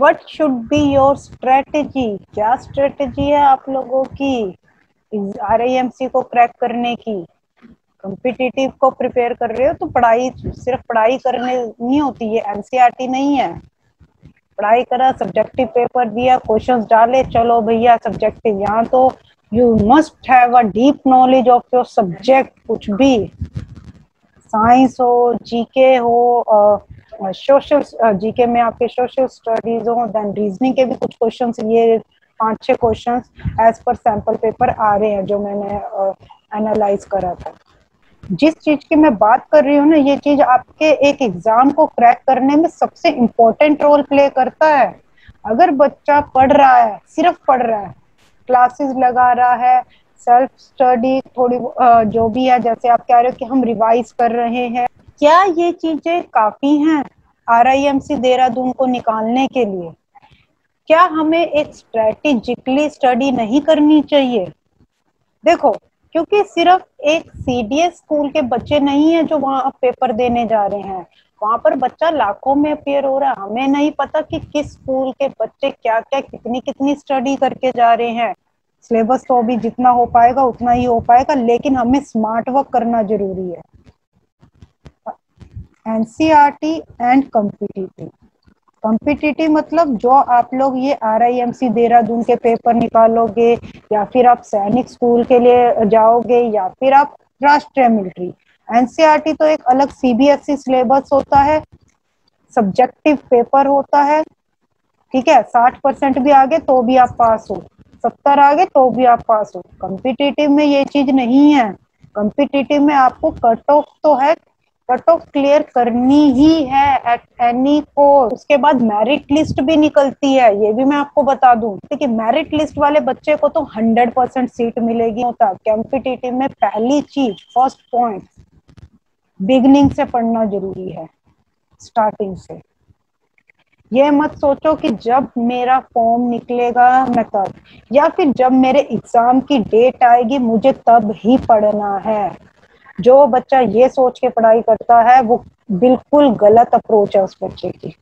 What should be your strategy, क्या strategy है आप लोगों की RIMC को क्रैक करने की। कॉम्पिटिटिव को प्रिपेयर कर रहे हो तो पढ़ाई, सिर्फ पढ़ाई करने नहीं होती, ये NCERT नहीं है। पढ़ाई करा, सब्जेक्टिव पेपर दिया, क्वेश्चंस डाले, चलो भैया सब्जेक्टिव। यहाँ तो you must have a deep knowledge of your subject, कुछ भी साइंस हो, जीके हो, सोशल जीके में आपके सोशल स्टडीज हो, देन रीजनिंग के भी कुछ क्वेश्चंस, ये 5-6 questions as per sample paper आ रहे हैं जो मैंने एनालाइज करा था। जिस चीज की मैं बात कर रही हूँ ना, ये चीज आपके एक एग्जाम को क्रैक करने में सबसे इम्पोर्टेंट रोल प्ले करता है। अगर बच्चा पढ़ रहा है, सिर्फ पढ़ रहा है, क्लासेस लगा रहा है, सेल्फ स्टडी थोड़ी जो भी है, जैसे आप कह रहे हो कि हम रिवाइज कर रहे हैं, क्या ये चीजें काफी हैं RIMC देहरादून को निकालने के लिए? क्या हमें एक स्ट्रेटेजिकली स्टडी नहीं करनी चाहिए? देखो, क्योंकि सिर्फ एक CDS स्कूल के बच्चे नहीं है जो वहां पेपर देने जा रहे हैं, वहां पर बच्चा लाखों में अपेयर हो रहा है। हमें नहीं पता कि किस स्कूल के बच्चे क्या क्या कितनी कितनी स्टडी करके जा रहे हैं। सिलेबस तो अभी जितना हो पाएगा उतना ही हो पाएगा, लेकिन हमें स्मार्ट वर्क करना जरूरी है। NCERT एंड कॉम्पिटिटिव मतलब जो आप लोग ये RIMC देहरादून के पेपर निकालोगे, या फिर आप सैनिक स्कूल के लिए जाओगे, या फिर आप राष्ट्रीय मिलिट्री। NCERT तो एक अलग CBSE सिलेबस होता है, सब्जेक्टिव पेपर होता है, ठीक है। 60% भी आगे तो भी आप पास हो, 70 आगे तो भी आप पास हो। कॉम्पिटिटिव में ये चीज नहीं है। कॉम्पिटिटिव में आपको कट ऑफ तो है, कट ऑफ क्लियर करनी ही है एट एनी कॉस्ट। उसके बाद मेरिट लिस्ट भी निकलती है, ये भी मैं आपको बता दूं। देखिए, मेरिट लिस्ट वाले बच्चे को तो 100% सीट मिलेगी होता। कॉम्पिटिटिव में पहली चीज, फर्स्ट पॉइंट, बिगनिंग से पढ़ना जरूरी है, स्टार्टिंग से। ये मत सोचो कि जब मेरा फॉर्म निकलेगा मैं तब, या फिर जब मेरे एग्जाम की डेट आएगी मुझे तब ही पढ़ना है। जो बच्चा ये सोच के पढ़ाई करता है वो बिल्कुल गलत अप्रोच है उस बच्चे की।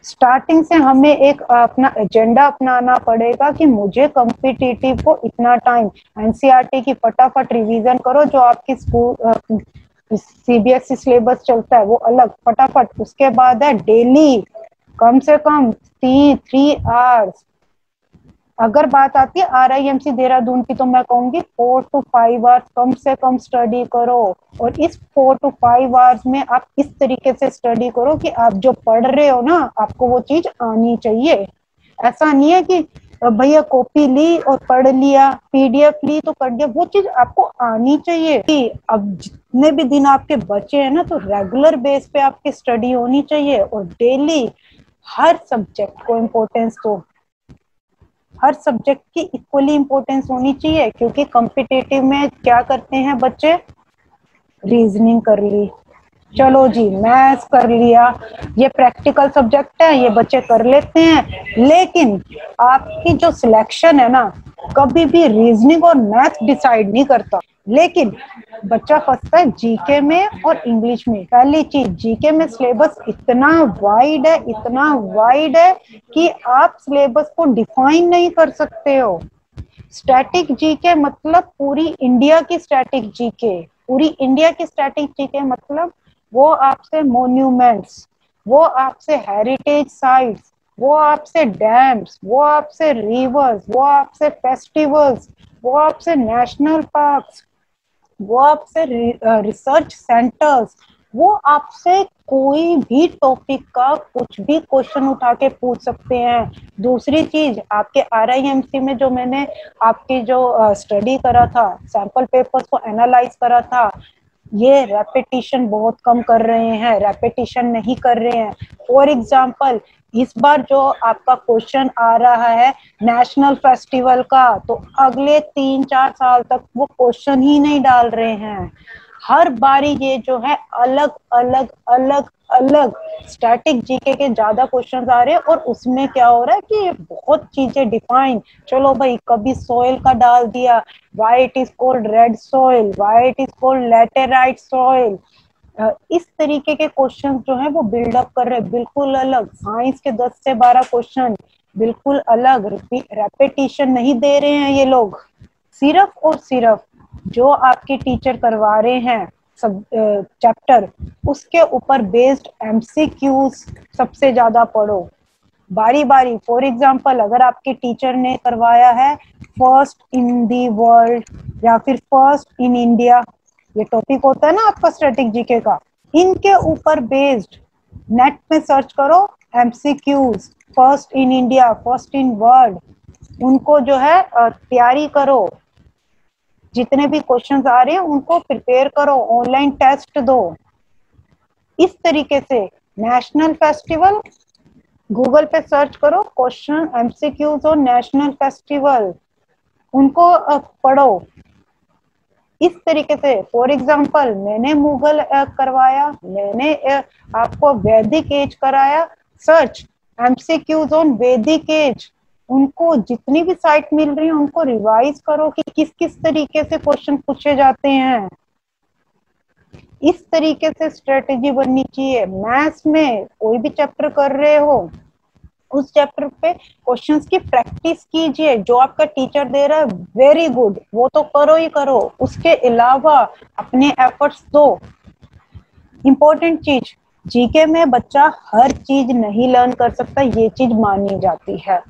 स्टार्टिंग से हमें एक अपना एजेंडा अपनाना पड़ेगा कि मुझे कॉम्पिटिटिव को इतना टाइम, NCERT की फटाफट रिवीजन करो, जो आपकी स्कूल CBSE सिलेबस चलता है वो अलग, फटाफट। उसके बाद है डेली कम से कम 3 आवर्स। अगर बात आती है RIMC देहरादून की, तो मैं कहूंगी 4 to 5 आवर्स कम से कम स्टडी करो। और इस 4 to 5 आवर्स में आप इस तरीके से स्टडी करो कि आप जो पढ़ रहे हो ना, आपको वो चीज आनी चाहिए। ऐसा नहीं है कि भैया कॉपी ली और पढ़ लिया, PDF ली तो कर दिया, वो चीज आपको आनी चाहिए। कि अब जितने भी दिन आपके बचे हैं ना, तो रेगुलर बेस पे आपकी स्टडी होनी चाहिए, और डेली हर सब्जेक्ट को इम्पोर्टेंस दो, हर सब्जेक्ट की इक्वली इम्पोर्टेंस होनी चाहिए। क्योंकि कॉम्पिटिटिव में क्या करते हैं बच्चे, रीजनिंग कर ली, चलो जी मैथ्स कर लिया, ये प्रैक्टिकल सब्जेक्ट है, ये बच्चे कर लेते हैं। लेकिन आपकी जो सिलेक्शन है ना, कभी भी रीजनिंग और मैथ डिसाइड नहीं करता। लेकिन बच्चा फंसता है GK में और इंग्लिश में। पहली चीज, GK में सिलेबस इतना वाइड है, इतना वाइड है कि आप सिलेबस को डिफाइन नहीं कर सकते हो। स्टैटिक GK मतलब पूरी इंडिया की स्टैटिक GK, पूरी इंडिया की स्टैटिक GK मतलब वो आपसे मोन्यूमेंट्स, वो आपसे हेरिटेज साइट्स, वो आपसे डैम्स, वो आपसे रिवर्स, वो आपसे फेस्टिवल्स, वो आपसे नेशनल पार्क्स, वो आपसे रिसर्च सेंटर्स, वो आपसे कोई भी टॉपिक का कुछ भी क्वेश्चन उठा के पूछ सकते हैं। दूसरी चीज, आपके RIMC में जो मैंने आपकी जो स्टडी करा था, सैंपल पेपर्स को एनालाइज करा था, ये रेपिटेशन बहुत कम कर रहे हैं, रेपिटेशन नहीं कर रहे हैं। फॉर एग्जाम्पल, इस बार जो आपका क्वेश्चन आ रहा है नेशनल फेस्टिवल का, तो अगले 3-4 साल तक वो क्वेश्चन ही नहीं डाल रहे हैं। हर बारी ये जो है अलग अलग अलग अलग स्टैटिक GK के ज्यादा क्वेश्चंस आ रहे हैं, और उसमें क्या हो रहा है कि बहुत चीजें डिफाइन, चलो भाई कभी सोइल का डाल दिया, why it is called red soil, why it is called laterite soil, इस तरीके के क्वेश्चन जो है वो बिल्डअप कर रहे हैं, बिल्कुल अलग। साइंस के 10 से 12 क्वेश्चन बिल्कुल अलग, रेपिटेशन नहीं दे रहे हैं ये लोग। सिर्फ और सिर्फ जो आपके टीचर करवा रहे हैं सब चैप्टर, उसके ऊपर बेस्ड एमसीक्यूज सबसे ज्यादा पढ़ो, बारी बारी। फॉर एग्जाम्पल, अगर आपके टीचर ने करवाया है फर्स्ट इन दी वर्ल्ड या फिर फर्स्ट इन इंडिया, ये टॉपिक होता है ना आपका स्टैटिक जीके का, इनके ऊपर बेस्ड नेट में सर्च करो MCQs, first in India, first in world, उनको जो है तैयारी करो। जितने भी क्वेश्चंस आ रहे हैं उनको प्रिपेयर करो, ऑनलाइन टेस्ट दो। इस तरीके से नेशनल फेस्टिवल, गूगल पे सर्च करो क्वेश्चन एमसीक्यूज और नेशनल फेस्टिवल, उनको पढ़ो। इस तरीके से फॉर एग्जांपल मैंने मुगल करवाया, मैंने आपको वैदिक एज कराया, सर्च एमसीक्यूज ऑन वैदिक एज, उनको जितनी भी साइट मिल रही है उनको रिवाइज करो कि किस किस तरीके से क्वेश्चन पूछे जाते हैं। इस तरीके से स्ट्रेटेजी बननी चाहिए। मैथ्स में कोई भी चैप्टर कर रहे हो, उस चैप्टर पे क्वेश्चंस की प्रैक्टिस कीजिए। जो आपका टीचर दे रहा है वेरी गुड, वो तो करो ही करो, उसके अलावा अपने एफर्ट्स दो। इम्पोर्टेंट चीज, जीके में बच्चा हर चीज नहीं लर्न कर सकता, ये चीज मानी जाती है।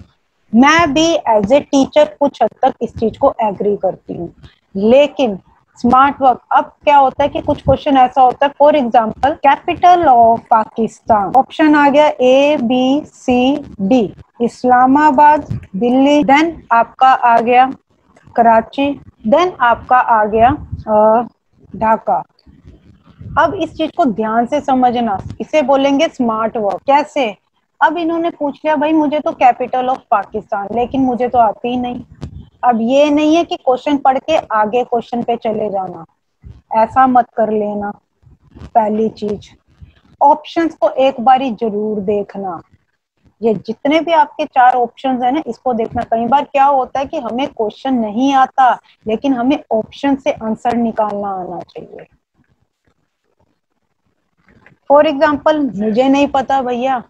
मैं भी एज ए टीचर कुछ हद तक इस चीज को एग्री करती हूँ, लेकिन स्मार्ट वर्क, अब क्या होता है कि कुछ क्वेश्चन ऐसा होता है, for example capital of Pakistan, option आ गया A B C D, Islamabad, Delhi, then आपका आ गया कराची, देन आपका आ गया ढाका। अब इस चीज को ध्यान से समझना, इसे बोलेंगे स्मार्ट वर्क। कैसे? अब इन्होंने पूछ लिया भाई मुझे तो कैपिटल ऑफ पाकिस्तान, लेकिन मुझे तो आती ही नहीं। अब ये नहीं है कि क्वेश्चन पढ़ के आगे क्वेश्चन पे चले जाना, ऐसा मत कर लेना। पहली चीज, ऑप्शंस को एक बारी जरूर देखना। ये जितने भी आपके 4 ऑप्शंस है ना, इसको देखना। कई बार क्या होता है कि हमें क्वेश्चन नहीं आता, लेकिन हमें ऑप्शन से आंसर निकालना आना चाहिए। फॉर एग्जाम्पल, मुझे नहीं पता भैया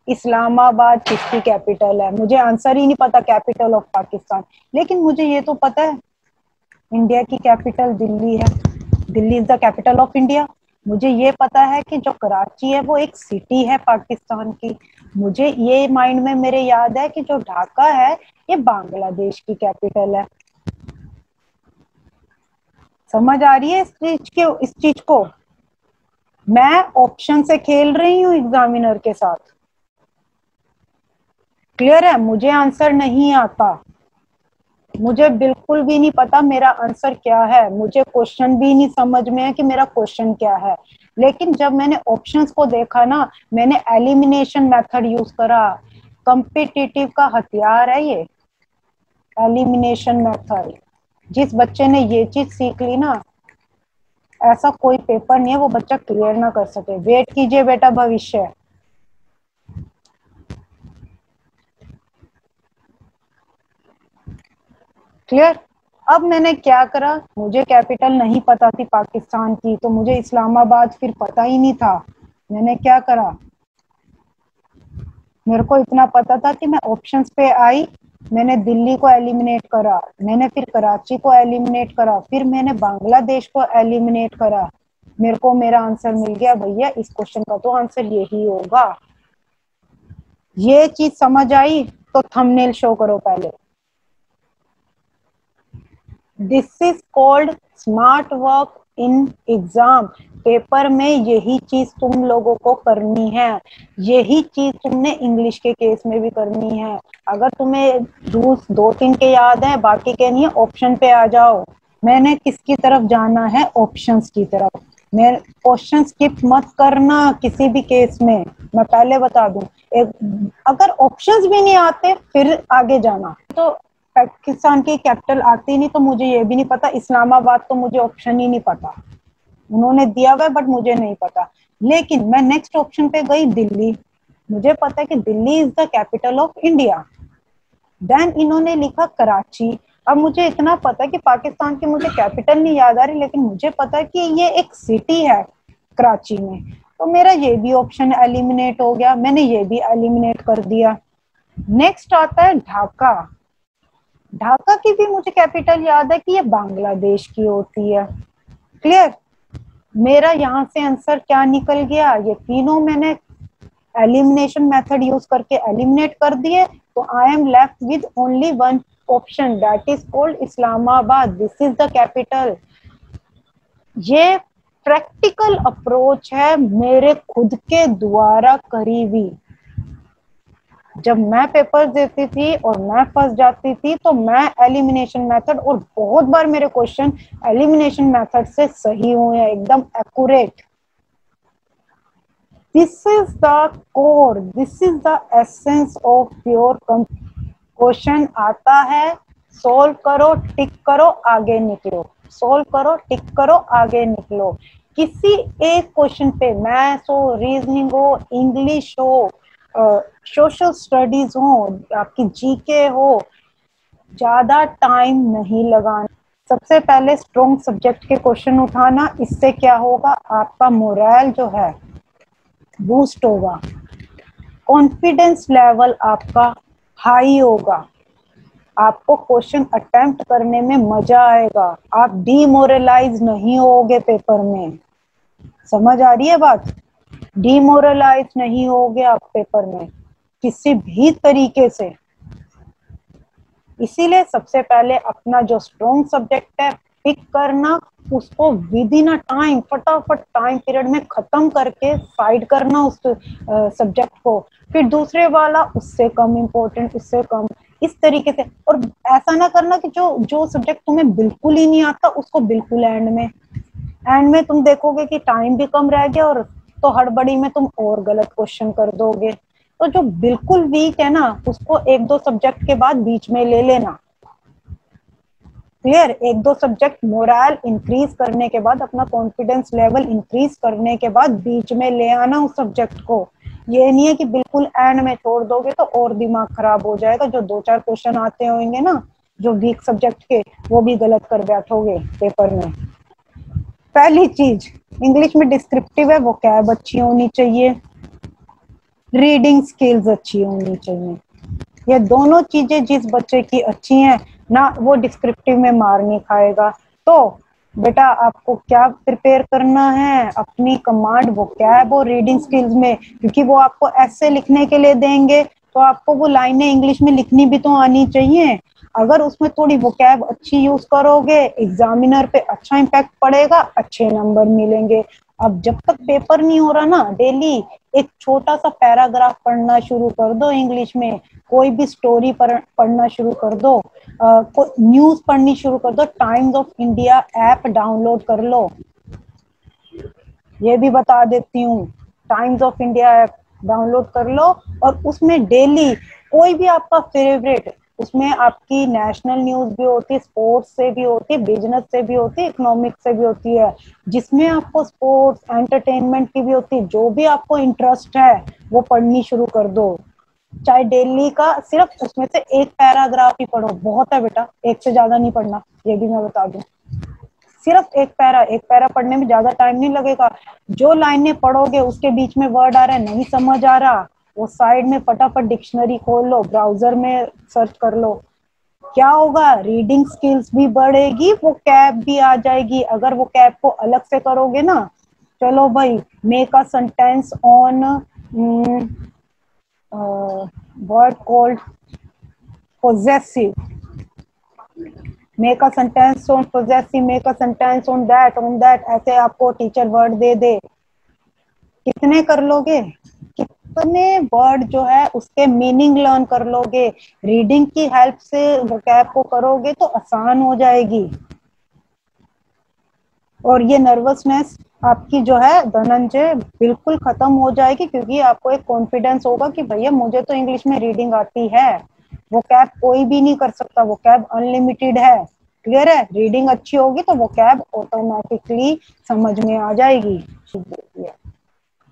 इस्लामाबाद किसकी कैपिटल है, मुझे आंसर ही नहीं पता कैपिटल ऑफ पाकिस्तान, लेकिन मुझे ये तो पता है इंडिया की कैपिटल दिल्ली है, Delhi is the capital of India. मुझे ये पता है कि जो कराची है वो एक सिटी है पाकिस्तान की। मुझे ये माइंड में मेरे याद है कि जो ढाका है ये बांग्लादेश की कैपिटल है। समझ आ रही है इस चीज को? मैं ऑप्शन से खेल रही हूँ एग्जामिनर के साथ। क्लियर है? मुझे आंसर नहीं आता, मुझे बिल्कुल भी नहीं पता मेरा आंसर क्या है, मुझे क्वेश्चन भी नहीं समझ में है कि मेरा क्वेश्चन क्या है। लेकिन जब मैंने ऑप्शंस को देखा ना, मैंने एलिमिनेशन मेथड यूज करा। कॉम्पिटिटिव का हथियार है ये एलिमिनेशन मेथड। जिस बच्चे ने ये चीज सीख ली ना, ऐसा कोई पेपर नहीं है वो बच्चा क्लियर ना कर सके। वेट कीजिए बेटा भविष्य। क्लियर? अब मैंने क्या करा, मुझे कैपिटल नहीं पता थी पाकिस्तान की, तो मुझे इस्लामाबाद फिर पता ही नहीं था। मैंने क्या करा, मेरे को इतना पता था कि मैं ऑप्शंस पे आई, मैंने दिल्ली को एलिमिनेट करा, मैंने फिर कराची को एलिमिनेट करा, फिर मैंने बांग्लादेश को एलिमिनेट करा। मेरे को मेरा आंसर मिल गया, भैया इस क्वेश्चन का तो आंसर यही होगा। ये चीज समझ आई तो थंबनेल शो करो पहले। This is called smart work in exam. Paper में यही चीज तुम लोगों को करनी है, यही चीज तुमने इंग्लिश के केस में भी करनी है। अगर तुम्हें रूल्स 2-3 के याद है, बाकी के नहीं है, ऑप्शन पे आ जाओ। मैंने किसकी तरफ जाना है? ऑप्शंस की तरफ। मैं क्वेश्चन स्किप मत करना किसी भी केस में, मैं पहले बता दूं। अगर ऑप्शंस भी नहीं आते फिर आगे जाना। तो पाकिस्तान की कैपिटल आती नहीं, तो मुझे ये भी नहीं पता। इस्लामाबाद तो मुझे ऑप्शन ही नहीं पता, उन्होंने दिया हुआ है बट मुझे नहीं पता। लेकिन मैं नेक्स्ट ऑप्शन पे गई दिल्ली, मुझे पता है कि Delhi is the capital of India. देन इन्होंने लिखा कराची। अब मुझे इतना पता है कि पाकिस्तान की मुझे कैपिटल नहीं याद आ रही, लेकिन मुझे पता है कि ये एक सिटी है। कराची में। तो मेरा ये भी ऑप्शन एलिमिनेट हो गया, मैंने ये भी एलिमिनेट कर दिया। नेक्स्ट आता है ढाका। ढाका की भी मुझे कैपिटल याद है कि ये बांग्लादेश की होती है। क्लियर? मेरा यहाँ से आंसर क्या निकल गया, ये तीनों मैंने एलिमिनेशन मेथड यूज करके एलिमिनेट कर दिए। तो I am left with only one option, that is called Islamabad, this is the capital. ये प्रैक्टिकल अप्रोच है मेरे खुद के द्वारा करी हुई। जब मैं पेपर देती थी और मैं फंस जाती थी तो मैं एलिमिनेशन मेथड, और बहुत बार मेरे क्वेश्चन एलिमिनेशन मेथड से सही हुए हैं, एकदम accurate. This is the core, this is the essence of pure. Question आता है, सोल्व करो, टिक करो, आगे निकलो, सोल्व करो, टिक करो, आगे निकलो। किसी एक क्वेश्चन पे, मैथ्स हो, रीजनिंग हो, इंग्लिश हो, सोशल स्टडीज हो, आपकी जीके हो, ज्यादा टाइम नहीं लगाना। सबसे पहले स्ट्रॉन्ग सब्जेक्ट के क्वेश्चन उठाना, इससे क्या होगा, आपका मोरल जो है बूस्ट होगा, कॉन्फिडेंस लेवल आपका हाई होगा, आपको क्वेश्चन अटेम्प्ट करने में मजा आएगा, आप डीमोरलाइज नहीं होगे पेपर में। समझ आ रही है बात? डीमोरलाइज नहीं होगे आप पेपर में किसी भी तरीके से। इसीलिए सबसे पहले अपना जो स्ट्रॉन्ग सब्जेक्ट है पिक करना, उसको विद इन अ टाइम, फटाफट टाइम पीरियड में खत्म करके साइड करना उस सब्जेक्ट को। फिर दूसरे वाला उससे कम इम्पोर्टेंट, उससे कम, इस तरीके से। और ऐसा ना करना कि जो जो सब्जेक्ट तुम्हें बिल्कुल ही नहीं आता उसको बिल्कुल एंड में तुम देखोगे कि टाइम भी कम रह गया, और तो हड़बड़ी में तुम और गलत क्वेश्चन कर दोगे। तो जो बिल्कुल वीक है ना, उसको एक दो सब्जेक्ट के बाद बीच में ले लेना। क्लियर? एक दो सब्जेक्ट मोरल इंक्रीज करने के बाद, अपना कॉन्फिडेंस लेवल इंक्रीज करने के बाद बीच में ले आना उस सब्जेक्ट को। ये नहीं है कि बिल्कुल एंड में छोड़ दोगे तो और दिमाग खराब हो जाएगा। जो दो चार क्वेश्चन आते होंगे ना जो वीक सब्जेक्ट के, वो भी गलत कर बैठोगे पेपर में। पहली चीज, इंग्लिश में डिस्क्रिप्टिव है, वोकैब अच्छी होनी चाहिए, रीडिंग स्किल्स अच्छी होनी चाहिए। ये दोनों चीजें जिस बच्चे की अच्छी हैं ना, वो डिस्क्रिप्टिव में मार नहीं खाएगा। तो बेटा आपको क्या प्रिपेयर करना है, अपनी कमांड वोकैब और रीडिंग स्किल्स में, क्योंकि वो आपको ऐसे लिखने के लिए देंगे तो आपको वो लाइनें इंग्लिश में लिखनी भी तो आनी चाहिए। अगर उसमें थोड़ी वोकैब अच्छी यूज करोगे, एग्जामिनर पे अच्छा इम्पैक्ट पड़ेगा, अच्छे नंबर मिलेंगे। अब जब तक पेपर नहीं हो रहा ना, डेली एक छोटा सा पैराग्राफ पढ़ना शुरू कर दो इंग्लिश में, कोई भी स्टोरी पढ़ना शुरू कर दो, न्यूज पढ़नी शुरू कर दो, times of India app download कर लो। ये भी बता देती हूँ, times of India app download कर लो, और उसमें डेली कोई भी आपका फेवरेट, उसमें आपकी नेशनल न्यूज भी होती है, स्पोर्ट्स से भी होती है, बिजनेस से भी होती है, इकोनॉमिक्स से भी होती है, जिसमें आपको स्पोर्ट्स एंटरटेनमेंट की भी होती है। जो भी आपको इंटरेस्ट है वो पढ़नी शुरू कर दो। चाहे डेली का सिर्फ उसमें से एक पैराग्राफ ही पढ़ो, बहुत है बेटा, एक से ज्यादा नहीं पढ़ना, ये भी मैं बता दूं। सिर्फ एक पैरा पढ़ने में ज्यादा टाइम नहीं लगेगा। जो लाइनें पढ़ोगे उसके बीच में वर्ड आ रहा है, नहीं समझ आ रहा, वो साइड में फटाफट डिक्शनरी खोल लो, ब्राउजर में सर्च कर लो। क्या होगा, रीडिंग स्किल्स भी बढ़ेगी, वो कैब भी आ जाएगी। अगर वो कैब को अलग से करोगे ना, चलो भाई, make a sentence on word called possessive, make a sentence on possessive, make a sentence on that, ऐसे आपको टीचर वर्ड दे दे, कितने कर लोगे? कितने वर्ड जो है उसके मीनिंग लर्न कर लोगे। रीडिंग की हेल्प से वोकैब को करोगे तो आसान हो जाएगी। और ये नर्वसनेस आपकी जो है धनंजय बिल्कुल खत्म हो जाएगी, क्योंकि आपको एक कॉन्फिडेंस होगा कि भैया मुझे तो इंग्लिश में रीडिंग आती है। वो कैब कोई भी नहीं कर सकता, वो कैब अनलिमिटेड है। क्लियर है? रीडिंग अच्छी होगी तो वो कैब ऑटोमेटिकली समझ में आ जाएगी।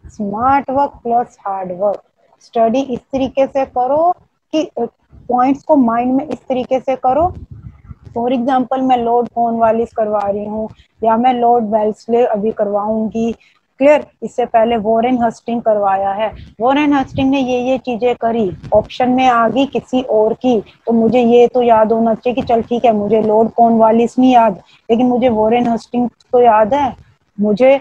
Smart work plus hard work, study इस तरीके से करो कि पॉइंट्स को माइंड में इस तरीके से करो। फॉर एग्जाम्पल मैं लॉर्ड कॉर्नवालिस करवा रही हूँ, या मैं लॉर्ड वेल्सले अभी करवाऊंगी, क्लियर। इससे पहले वॉरेन हस्टिंग करवाया है, वॉरेन हस्टिंग ने ये चीजें करी, ऑप्शन में आ गई किसी और की, तो मुझे ये तो याद होना चाहिए कि चल ठीक है, मुझे लॉर्ड कॉर्नवालिस नहीं याद, लेकिन मुझे वॉरेन हस्टिंग तो याद है, मुझे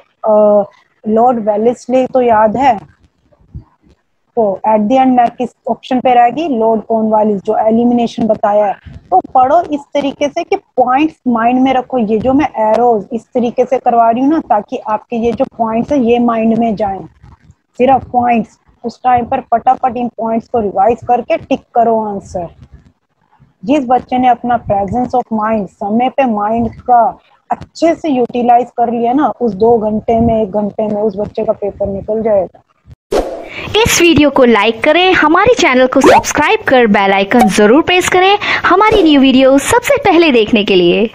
लॉर्ड वेलेस्ली तो याद है। तो एट द एंड मैं किस ऑप्शन पे रहेगी, लॉर्ड कॉर्नवालिस, जो एलिमिनेशन बताया है। तो पढ़ो इस तरीके से कि पॉइंट्स माइंड में रखो, ये जो मैं एरोज इस तरीके से करवा रही हूँ ना, ताकि आपके ये जो पॉइंट्स है ये माइंड में जाएं, सिर्फ पॉइंट्स। उस टाइम पर फटाफट इन पॉइंट्स को रिवाइज करके टिक करो आंसर। जिस बच्चे ने अपना प्रेजेंस ऑफ माइंड, समय पे माइंड का अच्छे से यूटिलाइज कर लिया ना, उस 2 घंटे में 1 घंटे में उस बच्चे का पेपर निकल जाएगा। इस वीडियो को लाइक करें, हमारे चैनल को सब्सक्राइब कर बेल आइकन जरूर प्रेस करें हमारी न्यू वीडियो सबसे पहले देखने के लिए।